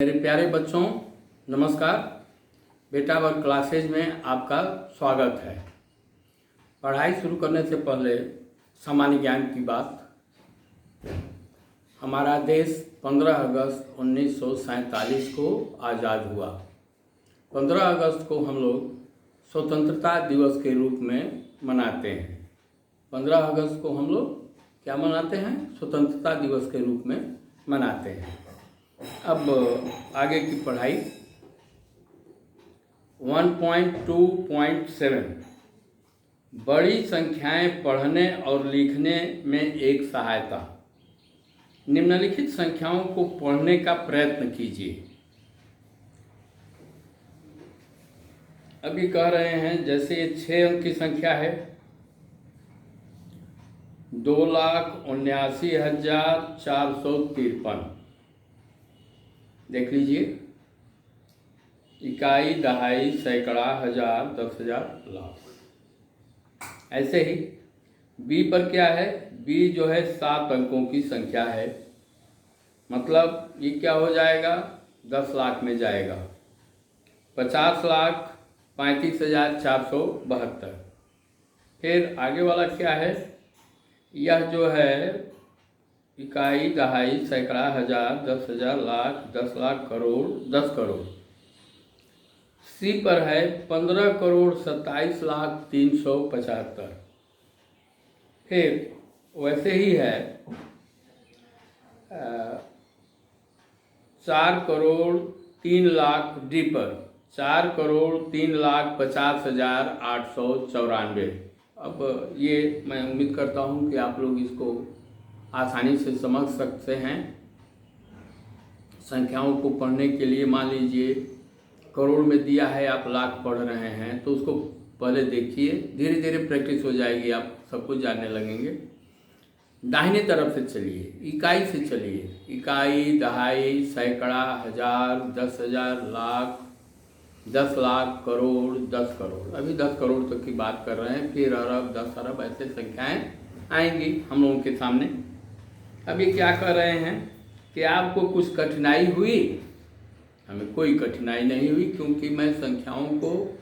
मेरे प्यारे बच्चों, नमस्कार। बेटा वर्क क्लासेज में आपका स्वागत है। पढ़ाई शुरू करने से पहले सामान्य ज्ञान की बात। हमारा देश 15 अगस्त 1947 को आज़ाद हुआ। 15 अगस्त को हम लोग स्वतंत्रता दिवस के रूप में मनाते हैं। 15 अगस्त को हम लोग क्या मनाते हैं? स्वतंत्रता दिवस के रूप में मनाते हैं। अब आगे की पढ़ाई 1.2.7 बड़ी संख्याएं पढ़ने और लिखने में एक सहायता। निम्नलिखित संख्याओं को पढ़ने का प्रयत्न कीजिए। अभी कह रहे हैं, जैसे ये 6 अंक की संख्या है, 2,79,453। देख लीजिए, इकाई, दहाई, सैकड़ा, हजार, 10,000, लाख। ऐसे ही बी पर क्या है? बी जो है 7 अंकों की संख्या है, मतलब ये क्या हो जाएगा? 10 लाख में जाएगा। 50,35,472। फिर आगे वाला क्या है? यह जो है इकाई, दहाई, सैकड़ा, हजार, 10,000, लाख, 10 लाख, करोड़, 10 करोड़। सी पर है 15,27,03,75। फिर वैसे ही है 4,03,00,000 डी पर 4,03,50,894। अब ये मैं उम्मीद करता हूँ कि आप लोग इसको आसानी से समझ सकते हैं। संख्याओं को पढ़ने के लिए मान लीजिए करोड़ में दिया है, आप लाख पढ़ रहे हैं, तो उसको पहले देखिए, धीरे धीरे प्रैक्टिस हो जाएगी, आप सब कुछ जानने लगेंगे। दाहिने तरफ से चलिए, इकाई से चलिए। इकाई, दहाई, सैकड़ा, हजार, 10,000, लाख, 10 लाख, करोड़, 10 करोड़। अभी 10 करोड़ तक की बात कर रहे हैं। फिर अरब, 10 अरब, ऐसे संख्याएं आएंगी हम लोगों के सामने। अभी क्या कर रहे हैं कि आपको कुछ कठिनाई हुई? हमें कोई कठिनाई नहीं हुई, क्योंकि मैं संख्याओं को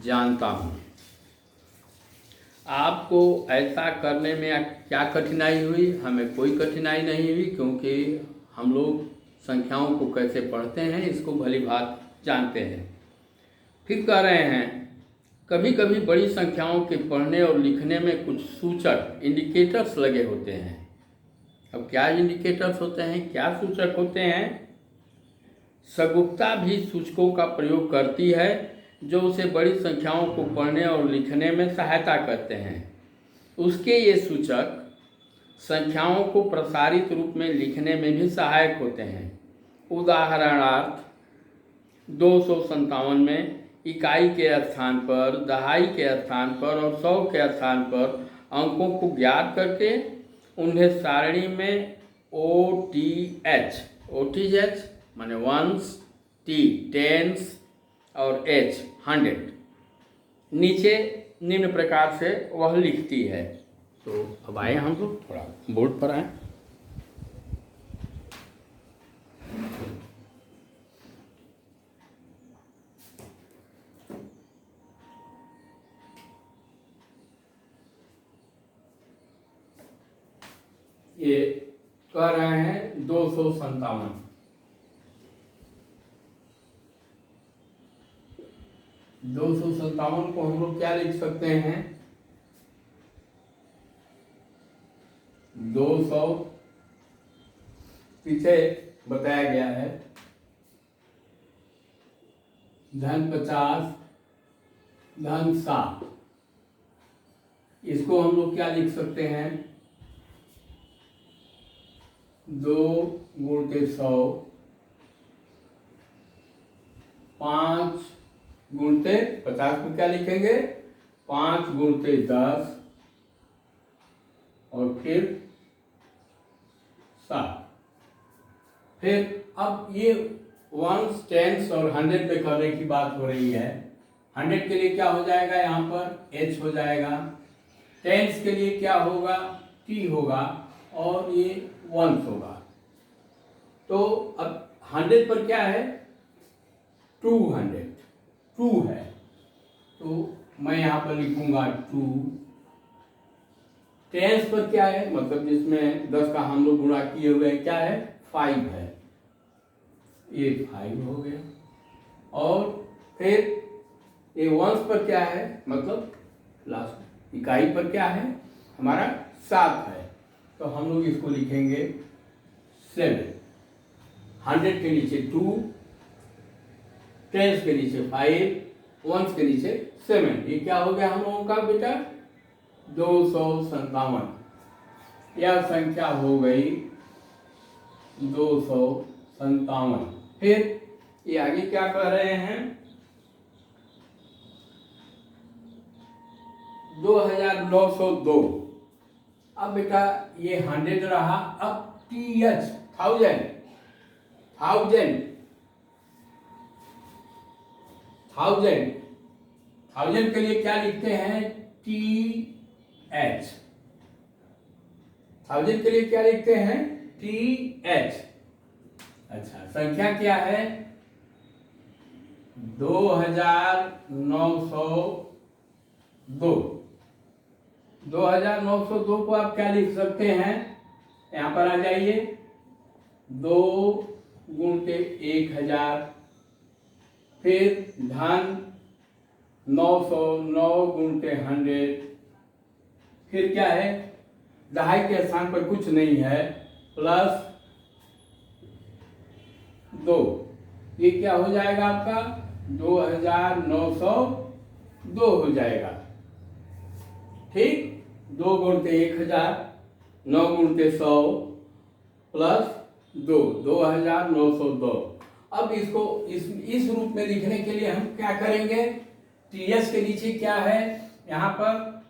जानता हूँ। आपको ऐसा करने में क्या कठिनाई हुई? हमें कोई कठिनाई नहीं हुई, क्योंकि हम लोग संख्याओं को कैसे पढ़ते हैं इसको भली भांति जानते हैं। फिर कह रहे हैं, कभी कभी बड़ी संख्याओं के पढ़ने और लिखने में कुछ सूचक, इंडिकेटर्स लगे होते हैं। अब क्या इंडिकेटर्स होते हैं, क्या सूचक होते हैं? सगुप्ता भी सूचकों का प्रयोग करती है, जो उसे बड़ी संख्याओं को पढ़ने और लिखने में सहायता करते हैं। उसके ये सूचक संख्याओं को प्रसारित रूप में लिखने में भी सहायक होते हैं। उदाहरणार्थ 257 में इकाई के स्थान पर, दहाई के स्थान पर और 100 के स्थान पर अंकों को ज्ञात करके उन्हें सारणी में OTH माने वंस, T टेंस और H 100 नीचे निम्न प्रकार से वह लिखती है। तो अब आए हम लोग थोड़ा बोर्ड पर आए। ये कह रहे हैं 257। 257 को हम लोग क्या लिख सकते हैं? 200 पीछे बताया गया है, धन 50, धन 7। इसको हम लोग क्या लिख सकते हैं? 2 गुणित 100, 5 गुणित 50 को क्या लिखेंगे? 5 गुणित 10 और फिर 7। फिर अब ये वंस, टेंस और 100 पे करने की बात हो रही है। 100 के लिए क्या हो जाएगा? यहाँ पर H हो जाएगा। टेंस के लिए क्या होगा? T होगा और ये वंस होगा। तो अब 100 पर क्या है, 200, 2 है, तो मैं यहाँ पर लिखूंगा 2। टेंस पर क्या है, मतलब जिसमें 10 का हम लोग गुणा किए हुए हैं, क्या है, 5 है, ये 5 हो गया। और फिर ये वंस पर क्या है, मतलब लास्ट इकाई पर क्या है हमारा 7 है, तो हम लोग इसको लिखेंगे 7। 100 के नीचे 2, टेंस के नीचे 5, वंस के नीचे 7। ये क्या हो गया हम लोगों का बेटा, 257। यह संख्या हो गई 257। फिर ये आगे क्या कर रहे हैं, 2902। अब बेटा ये 100 रहा, अब TH, thousand, thousand, thousand, thousand के लिए क्या लिखते हैं, TH। थाउजेंड के लिए क्या लिखते हैं, TH। अच्छा, संख्या क्या है, 2902। 2902 को आप क्या लिख सकते हैं, यहां पर आ जाइए, 2 गुणके 1000, फिर धन 900, 9 गुणके 100, फिर क्या है, दहाई के स्थान पर कुछ नहीं है, प्लस 2, ये क्या हो जाएगा आपका, 2902 हो जाएगा। ठीक, 2 गुणके 1000, 9 गुणके 100, प्लस 2, 2902। अब इसको इस रूप में लिखने के लिए हम क्या करेंगे, TS के नीचे क्या है, यहाँ पर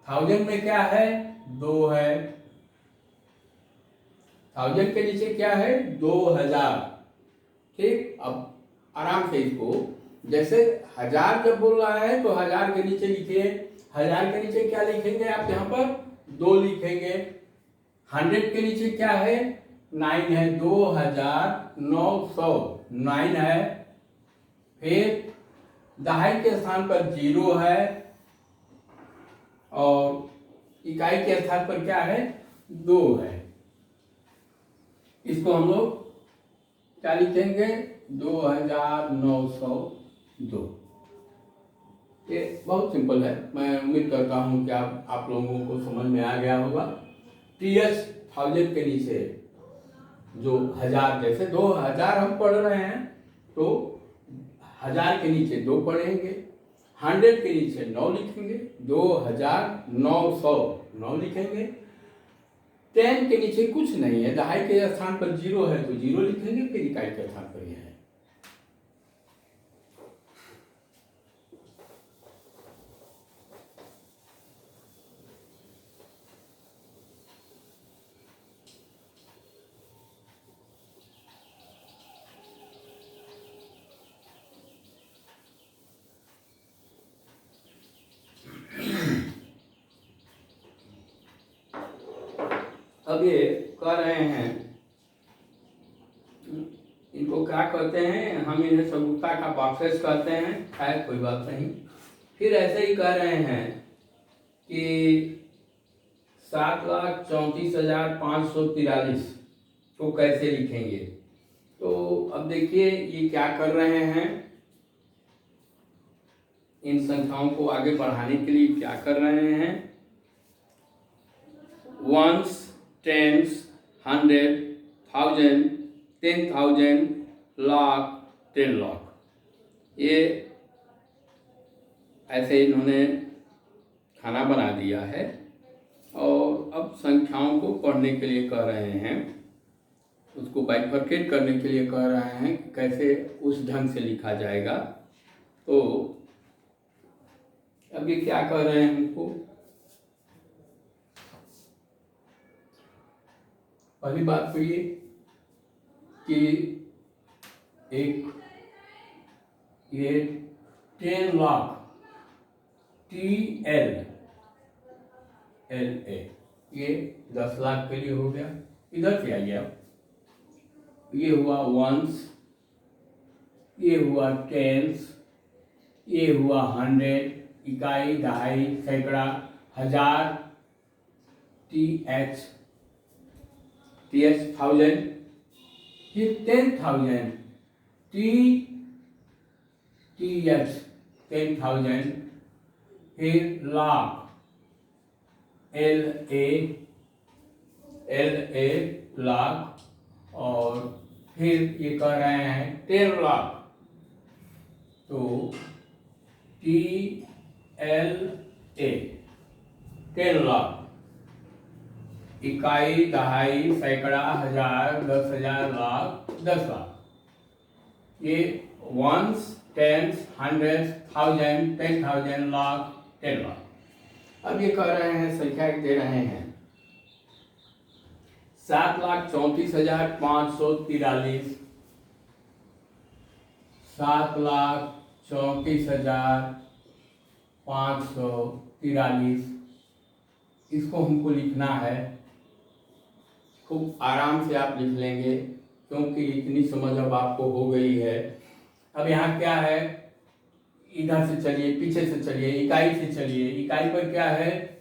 1000 में क्या है, 2 है, 1000 के नीचे क्या है, 2000। ठीक, अब आराम से इसको, जैसे 1000 जब बोल रहा है तो 1000 के नीचे लिखिए, 1000 के नीचे क्या लिखेंगे आप, यहाँ पर 2 लिखेंगे। 100 के नीचे क्या है, 9 है, 2900, 9 है, फिर दहाई के स्थान पर 0 है, और इकाई के स्थान पर क्या है, 2 है। इसको हम लोग क्या लिखेंगे, 2902। ये बहुत सिंपल है, मैं उम्मीद करता हूँ कि आप लोगों को समझ में आ गया होगा। TH 1000 के नीचे जो 1000, जैसे 2000 हम पढ़ रहे हैं तो 1000 के नीचे 2 पढ़ेंगे, 100 के नीचे 9 लिखेंगे, 2900 लिखेंगे। 10 के नीचे कुछ नहीं है, दहाई के स्थान पर 0 है तो 0 लिखेंगे, फिर इकाई के स्थान पर यह है। अब ये कह रहे हैं, इनको क्या कहते हैं, हम इन्हें सगुप्ता का बॉक्सेस कहते हैं, खैर कोई बात नहीं। फिर ऐसे ही कह रहे हैं कि 7,34,543 को कैसे लिखेंगे। तो अब देखिए ये क्या कर रहे हैं, इन संख्याओं को आगे बढ़ाने के लिए क्या कर रहे हैं, वंस, टेंस, 100, 1000, 10,000, लाख, 10 लाख, ये ऐसे इन्होंने खाना बना दिया है। और अब संख्याओं को पढ़ने के लिए कह रहे हैं, उसको बाइफरकेट करने के लिए कह रहे हैं कि कैसे उस ढंग से लिखा जाएगा। तो अब ये क्या कह रहे हैं हमको, पहली बात तो ये कि ये 10 लाख, TLLA, ये 10 लाख के लिए हो गया। इधर से आइए आप, ये हुआ वंस, ये हुआ टेंस, ये हुआ 100, इकाई, दहाई, सैकड़ा, हजार, TH, थाउजेंड, फिर 10,000, TH, 10,000, फिर लाख, LA, लाख, और फिर ये कह रहे हैं 10 लाख, तो TLA, 10 लाख, इकाई, दहाई, सैकड़ा, हजार, 10,000, लाख, 10 लाख। ये वंस, टेंस, 100, 1000, 10,000, लाख, 10 लाख। अब ये कह रहे हैं, संख्या दे रहे हैं 7,34,543, 7,34,543, इसको हमको लिखना है। खूब आराम से आप लिख लेंगे, क्योंकि इतनी समझ अब आपको हो गई है। अब यहाँ क्या है, इधर से चलिए, पीछे से चलिए, इकाई से चलिए। इकाई पर क्या है,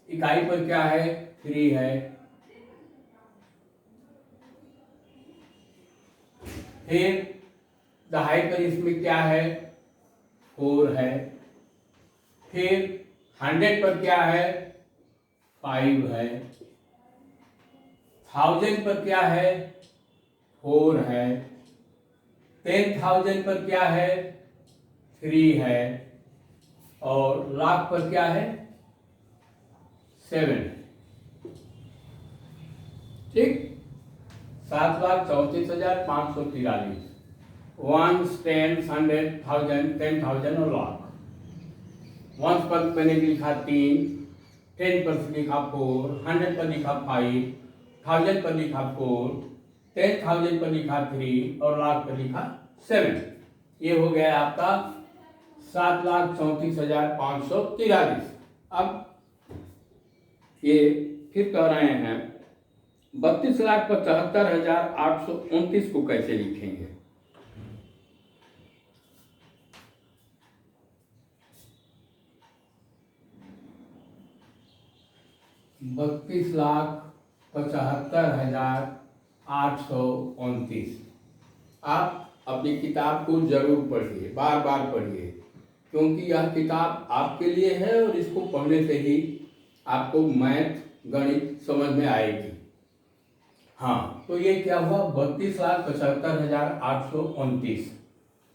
इकाई पर क्या है, 3 है। फिर दहाई पर इसमें क्या है, 4 है। फिर 100 पर क्या है, 5 है। 1000 पर क्या है, 4 है। 10,000 पर क्या है, 3 है। और लाख पर क्या है, 7। ठीक, 7,34,543, वंस, टेंस, 100, 1000, 10,000 और लाख। वंस पर मैंने लिखा 3, 10 पर लिखा 4, 100 पर लिखा 5, 1000 पर लिखा 4, 10,000 पर लिखा 3 और लाख पर लिखा 7। ये हो गया आपका 7,34,543। अब ये फिर कह रहे हैं 32,75,829 को कैसे लिखेंगे। 32,75,829। आप अपनी किताब को जरूर पढ़िए, बार बार पढ़िए, क्योंकि यह किताब आपके लिए है और इसको पढ़ने से ही आपको मैथ, गणित समझ में आएगी। हाँ, तो ये क्या हुआ, 32,75,829।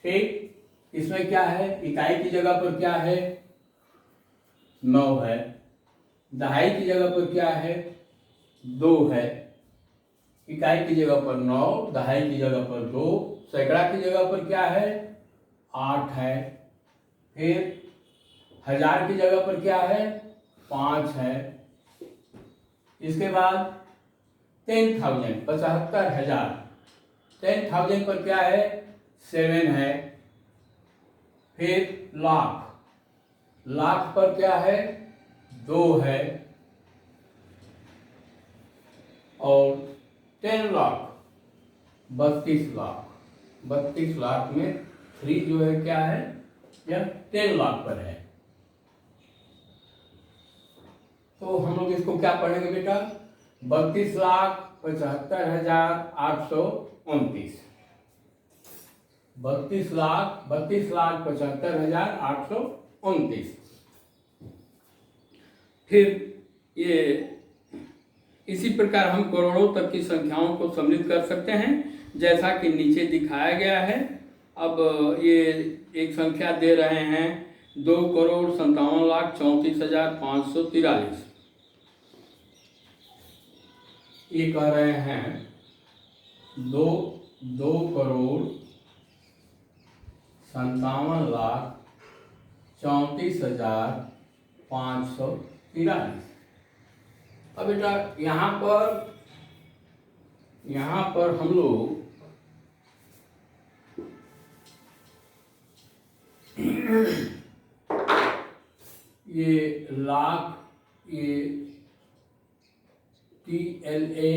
ठीक, इसमें क्या है, इकाई की जगह पर क्या है, 9 है। दहाई की जगह पर क्या है, 2 है। इकाई की जगह पर 9, दहाई की जगह पर 2, सैकड़ा की जगह पर क्या है, 8 है। फिर हजार की जगह पर क्या है, 5 है। इसके बाद 10,000, 75,000, 10,000 पर क्या है, 7 है। फिर लाख, लाख पर क्या है, 2 है। और 10 लाख, 32 लाख। 32 लाख में 3 जो है क्या है, यह 10 लाख पर है। तो हम लोग इसको क्या पढ़ेंगे बेटा, 32,75,829। 32,75,829। फिर ये इसी प्रकार हम करोड़ों तक की संख्याओं को सम्मिलित कर सकते हैं, जैसा कि नीचे दिखाया गया है। अब ये एक संख्या दे रहे हैं 2,57,34,543। ये कह रहे हैं 2,57,34,543। अब बेटा यहाँ पर हम लोग ये लाख, ये TLA,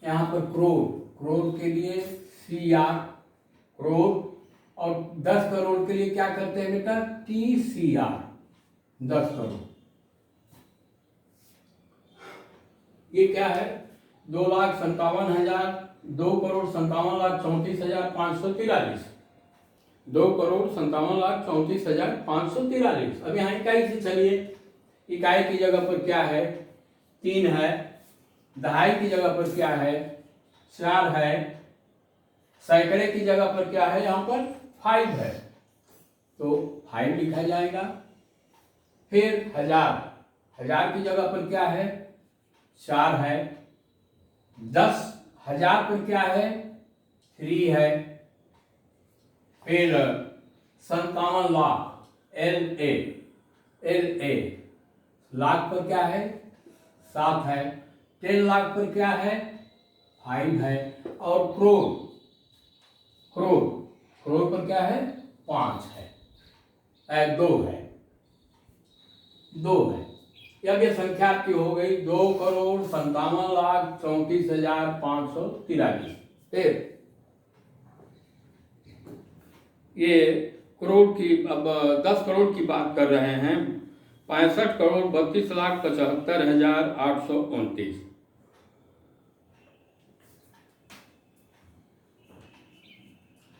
यहाँ पर करोड़, करोड़ के लिए CR, करोड़, और 10 करोड़ के लिए क्या करते हैं बेटा, TCR, 10 करोड़। ये क्या है, 2,57,000, 2,57,34,543, 2,57,34,543। अब यहाँ इकाई से चलिए, इकाई की जगह पर क्या है, 3 है, दहाई की जगह पर क्या है, 4 है, सैकड़े की जगह पर क्या है, यहाँ पर 5 है, तो 5 लिखा जाएगा। फिर हजार, हजार की जगह पर क्या है, 4 है, 10,000 पर क्या है, 3 है। फिर 57 लाख, LA, लाख पर क्या है, 7 है, 10 लाख पर क्या है, 5 है, और करोड़, करोड़, करोड़ पर क्या है, 5 है, 2 है, 2 है। अब ये संख्या आपकी हो गई 2,57,34,543। फिर ये करोड़ की, अब 10 करोड़ की बात कर रहे हैं, 65,32,75,829।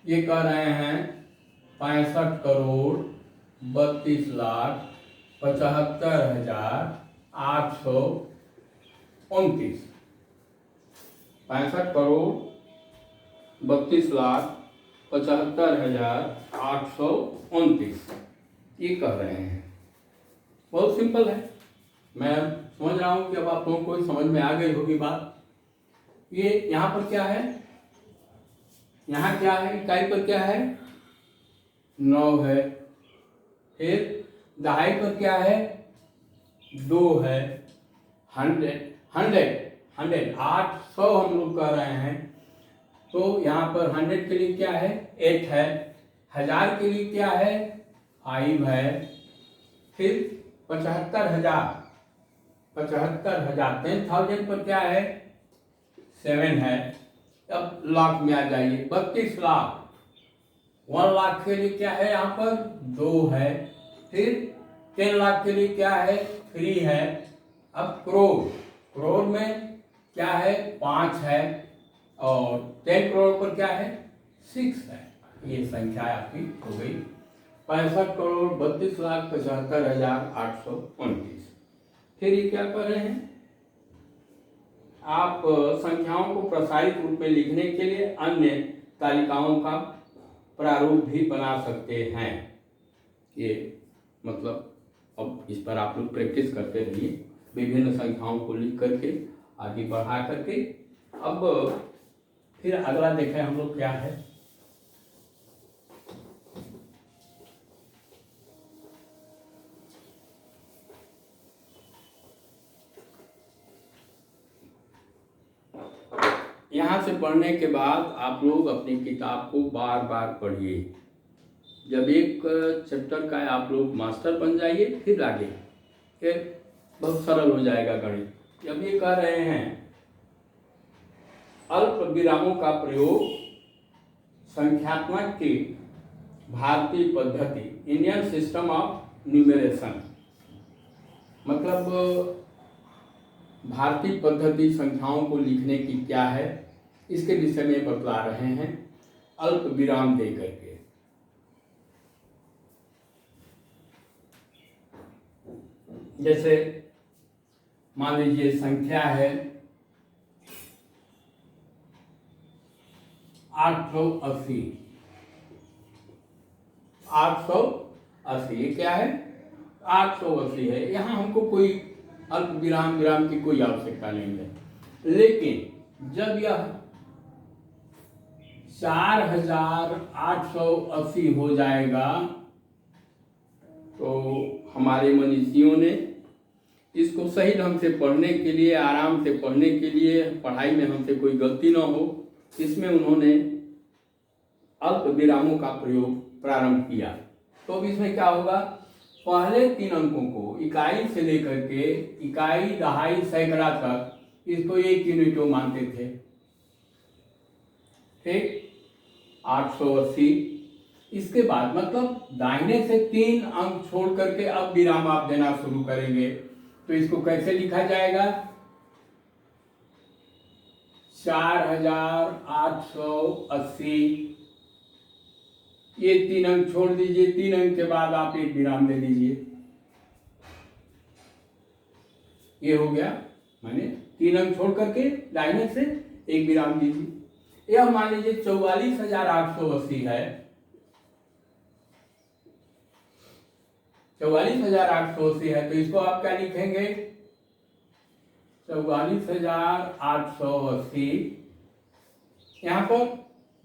ये कह रहे हैं 65,32,75,829। 65,32,75,829 ये कह रहे हैं। बहुत सिंपल है, मैं समझ रहा हूं कि अब आप लोगों को समझ में आ गई होगी बात। ये यहाँ पर क्या है, यहाँ क्या है, इकाई पर क्या है, 9 है। फिर दहाई पर क्या है, 2 है। 100 800 हम लोग कर रहे हैं, तो यहाँ पर 100 के लिए क्या है, 8 है। 1000 के लिए क्या है, 5 है। फिर 75,000, 10,000 पर क्या है, 7 है। अब लाख में आ जाइए, 32 लाख, 1 लाख के लिए क्या है, यहाँ पर 2 है। फिर 10 लाख के लिए क्या है, 3 है। अब करोड़, करोड़ में क्या है, 5 है, और 10 करोड़ पर क्या है, 6 है। ये संख्या आपकी हो गई 65,32,75,829। फिर ये क्या कर रहे हैं, आप संख्याओं को प्रसारित रूप में लिखने के लिए अन्य तालिकाओं का प्रारूप भी बना सकते हैं। ये मतलब अब इस पर आप लोग प्रैक्टिस करते रहिए, विभिन्न संख्याओं को लिख करके आगे बढ़ा करके। अब फिर अगला देखें हम लोग क्या है, यहाँ से पढ़ने के बाद आप लोग अपनी किताब को बार बार पढ़िए। जब एक चैप्टर का आप लोग मास्टर बन जाइए, फिर आगे फिर बहुत सरल हो जाएगा गणित। जब ये कह रहे हैं अल्प विरामों का प्रयोग संख्यात्मक की भारतीय पद्धति, इंडियन सिस्टम ऑफ न्यूमरेशन, मतलब भारतीय पद्धति संख्याओं को लिखने की क्या है, इसके विषय में बतला रहे हैं अल्प विराम दे करके। जैसे मान लीजिए संख्या है 880, 880 ये क्या है, 880 है। यहाँ हमको कोई अल्प विराम विराम की कोई आवश्यकता नहीं है। लेकिन जब यह 4,880 हो जाएगा तो हमारे मनीषियों ने इसको सही ढंग से पढ़ने के लिए, आराम से पढ़ने के लिए, पढ़ाई में हमसे कोई गलती ना हो, इसमें उन्होंने अल्प विरामों का प्रयोग प्रारंभ किया। तो अब इसमें क्या होगा, पहले 3 अंकों को इकाई से लेकर के इकाई, दहाई, सैकड़ा तक इसको 1 यूनिटों मानते थे। ठीक, 880। इसके बाद मतलब दाहिने से 3 अंक छोड़ करके अब विराम आप देना शुरू करेंगे, तो इसको कैसे लिखा जाएगा? 4880। ये 3 अंक छोड़ दीजिए, 3 अंक के बाद आप एक विराम दे दीजिए। ये हो गया, माने 3 अंक छोड़ करके दाहिने से एक विराम दीजिए। यह मान लीजिए 44,880 है। 44,880 है, तो इसको आप क्या लिखेंगे? 44,880। यहाँ पर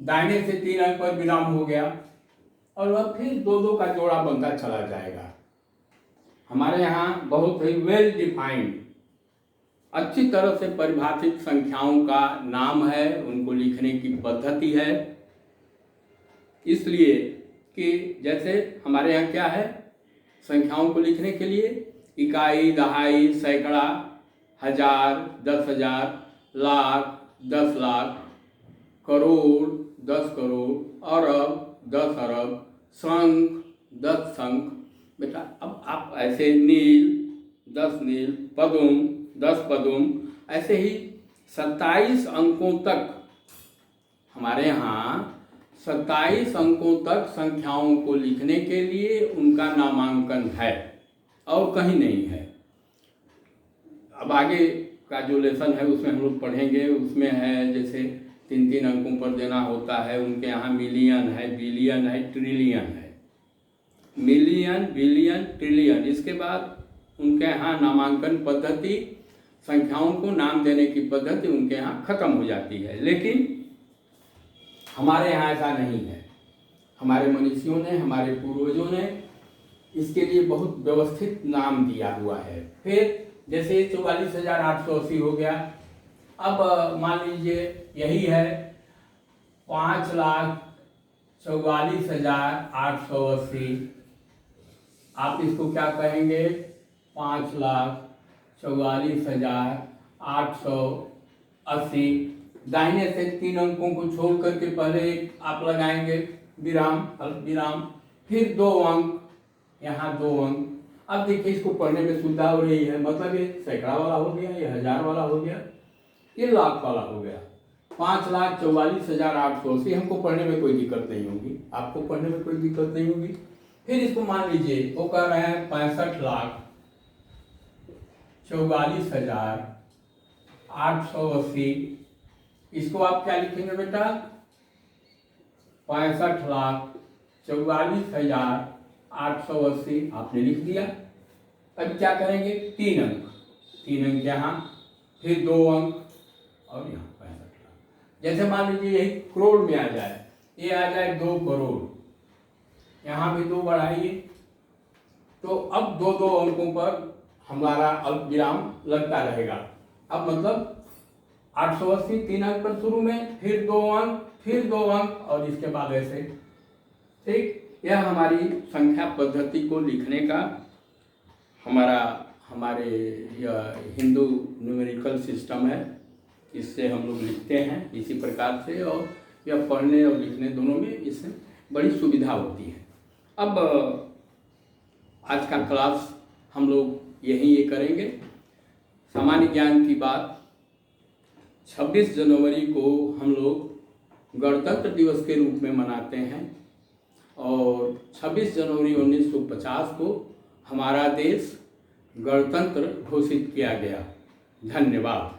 दाहिने से 3 अंक पर विराम हो गया और वह फिर 2-2 का जोड़ा बनता चला जाएगा। हमारे यहाँ बहुत ही वेल डिफाइंड, अच्छी तरह से परिभाषित संख्याओं का नाम है, उनको लिखने की पद्धति है। इसलिए कि जैसे हमारे यहाँ क्या है, संख्याओं को लिखने के लिए इकाई, दहाई, सैकड़ा, हजार, 10,000, लाख, 10 लाख, करोड़, 10 करोड़, अरब, 10 अरब, शंख, 10 शंख। बेटा अब आप ऐसे नील, 10 नील, पदुम, 10 पदुम, ऐसे ही 27 अंकों तक हमारे यहाँ 27 अंकों तक संख्याओं को लिखने के लिए उनका नामांकन है और कहीं नहीं है। अब आगे का जो लेसन है उसमें हम लोग पढ़ेंगे, उसमें है जैसे 3-3 अंकों पर देना होता है। उनके यहाँ मिलियन है, बिलियन है, ट्रिलियन है। मिलियन, बिलियन, ट्रिलियन, इसके बाद उनके यहाँ नामांकन पद्धति, संख्याओं को नाम देने की पद्धति उनके यहाँ खत्म हो जाती है। लेकिन हमारे यहाँ ऐसा नहीं है। हमारे मनीषियों ने, हमारे पूर्वजों ने इसके लिए बहुत व्यवस्थित नाम दिया हुआ है। फिर जैसे 44,880 हो गया। अब मान लीजिए यही है 5,44,880। आप इसको क्या कहेंगे? 5,44,880। दाहिने से 3 अंकों को छोड़ करके पहले एक आप लगाएंगे विराम, विराम, फिर 2 अंक, यहाँ 2 अंक। अब देखिए इसको पढ़ने में सुविधा हो रही है, मतलब ये सैकड़ा वाला हो गया, ये हजार वाला हो गया, ये लाख वाला हो गया। 5,44,880 हमको पढ़ने में कोई दिक्कत नहीं होगी, आपको पढ़ने में कोई दिक्कत नहीं होगी। फिर इसको मान लीजिए वो कह रहे हैं 65,44,880। इसको आप क्या लिखेंगे बेटा? 65,44,880 आपने लिख दिया। अब क्या करेंगे? 3 अंक, 3 अंक यहाँ, फिर 2 अंक और यहाँ 65 लाख। जैसे मान लीजिए यही करोड़ में आ जाए, ये आ जाए 2 करोड़, यहाँ भी 2 बढ़ाइए, तो अब 2-2 अंकों पर हमारा अल्पविराम लगता रहेगा। अब मतलब 880 3 अंक पर शुरू में, फिर 2 अंक, फिर 2 अंक और इसके बाद ऐसे। ठीक, यह हमारी संख्या पद्धति को लिखने का हमारे यह हिंदू न्यूमेरिकल सिस्टम है। इससे हम लोग लिखते हैं इसी प्रकार से, और यह पढ़ने और लिखने दोनों में इससे बड़ी सुविधा होती है। अब आज का क्लास हम लोग यहीं ये करेंगे। सामान्य ज्ञान की बात, 26 जनवरी को हम लोग गणतंत्र दिवस के रूप में मनाते हैं और 26 जनवरी 1950 को हमारा देश गणतंत्र घोषित किया गया। धन्यवाद।